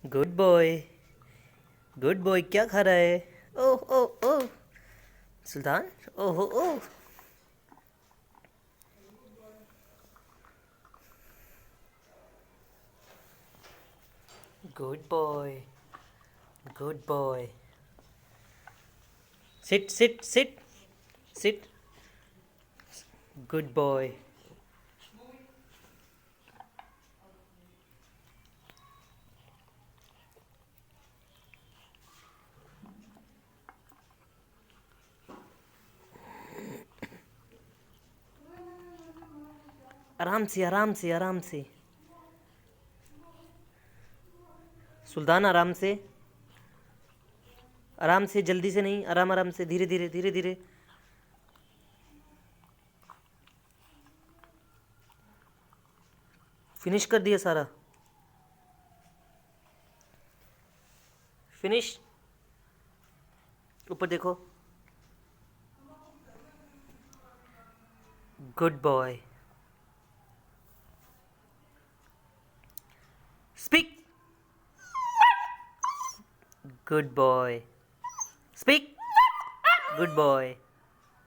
Good boy. Good boy क्या खा रहा है? Oh oh oh Sultan, oh oh. Good boy, good boy. Sit sit sit sit. Good boy. आराम से आराम से आराम से। सुल्तान आराम से, आराम से, जल्दी से नहीं, आराम आराम से, धीरे धीरे धीरे धीरे। फिनिश कर दिया सारा? फिनिश। ऊपर देखो। Good boy. Speak. Good boy. Speak. Good boy.